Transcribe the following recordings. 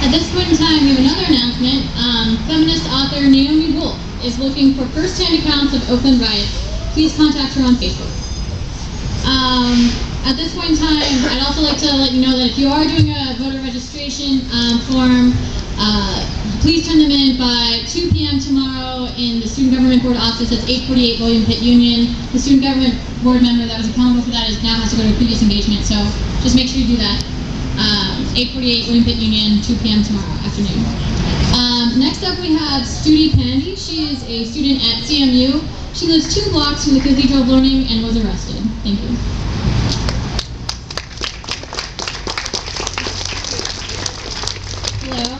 At this point in time, we have another announcement. Feminist author Naomi Wolf is looking for first-hand accounts of Oakland riots. Please contact her on Facebook. At this point in time, I'd also like to let you know that if you are doing a voter registration form, please turn them in by 2 p.m. tomorrow in the Student Government Board office. That's 848 William Pitt Union. The Student Government Board member that was accountable for that now has to go to a previous engagement, so just make sure you do that. 848 William Pitt Union, 2 p.m. tomorrow afternoon. Next up we have Studi Pandy. She is a student at CMU. She lives 2 blocks from the Cathedral of Learning and was arrested. Thank you. Hello.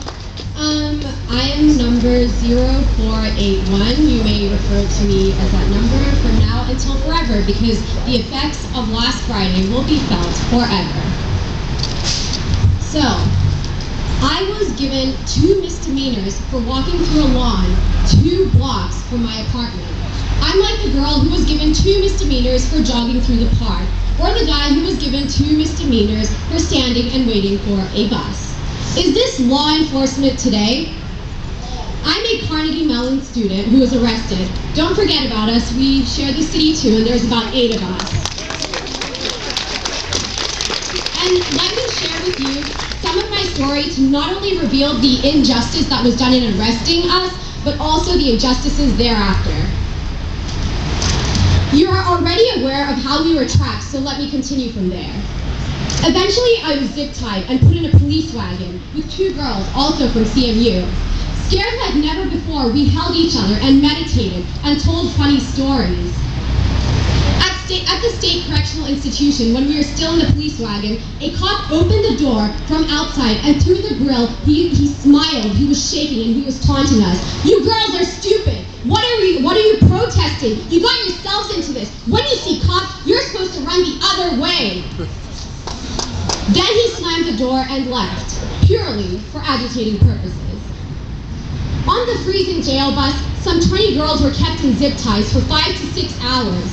I am number 0481. You may refer to me as that number from now until forever because the effects of last Friday will be felt forever. So, I was given 2 misdemeanors for walking through a lawn 2 blocks from my apartment. I'm like the girl who was given 2 misdemeanors for jogging through the park, or the guy who was given 2 misdemeanors for standing and waiting for a bus. Is this law enforcement today? I'm a Carnegie Mellon student who was arrested. Don't forget about us. We share the city too, and there's about 8 of us. And let me share with you some of my story to not only reveal the injustice that was done in arresting us, but also the injustices thereafter. You are already aware of how we were tracked, so let me continue from there. Eventually, I was zip-tied and put in a police wagon with 2 girls, also from CMU. Scared like never before, we held each other and meditated and told funny stories. At the state correctional institution, when we were still in the police wagon, a cop opened the door from outside, and through the grill, he smiled, he was shaking, and he was taunting us. You girls are stupid! What are you protesting? You got yourselves into this. When you see cops, you're supposed to run the other way. Then he slammed the door and left, purely for agitating purposes. On the freezing jail bus, some 20 girls were kept in zip ties for 5 to 6 hours.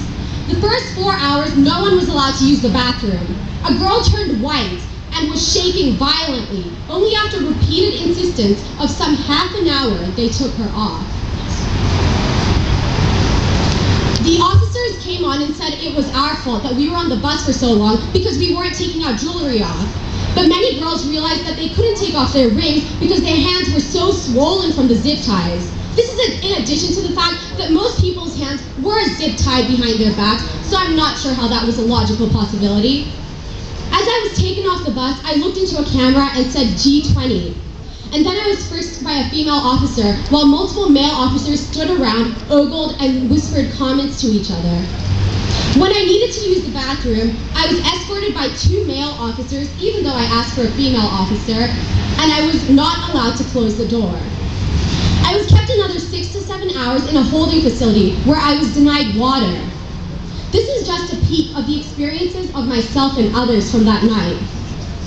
The first 4 hours, no one was allowed to use the bathroom. A girl turned white and was shaking violently. Only after repeated insistence of some half an hour, they took her off. The officers came on and said it was our fault that we were on the bus for so long because we weren't taking our jewelry off. But many girls realized that they couldn't take off their rings because their hands were so swollen from the zip ties. This is in addition to the fact that most people's hands were zip-tied behind their backs, so I'm not sure how that was a logical possibility. As I was taken off the bus, I looked into a camera and said G-20. And then I was frisked by a female officer, while multiple male officers stood around, ogled, and whispered comments to each other. When I needed to use the bathroom, I was escorted by 2 male officers, even though I asked for a female officer, and I was not allowed to close the door. I was kept another 6 to 7 hours in a holding facility where I was denied water. This is just a peek of the experiences of myself and others from that night.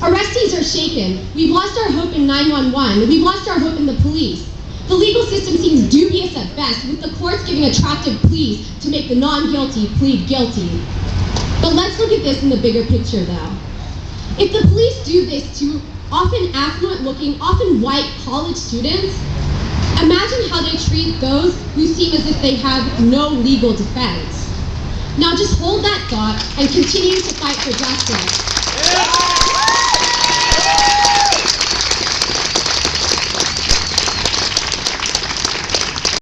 Arrestees are shaken. We've lost our hope in 911. We've lost our hope in the police. The legal system seems dubious at best, with the courts giving attractive pleas to make the non-guilty plead guilty. But let's look at this in the bigger picture though. If the police do this to often affluent-looking, often white college students, imagine how they treat those who seem as if they have no legal defense. Now just hold that thought and continue to fight for justice.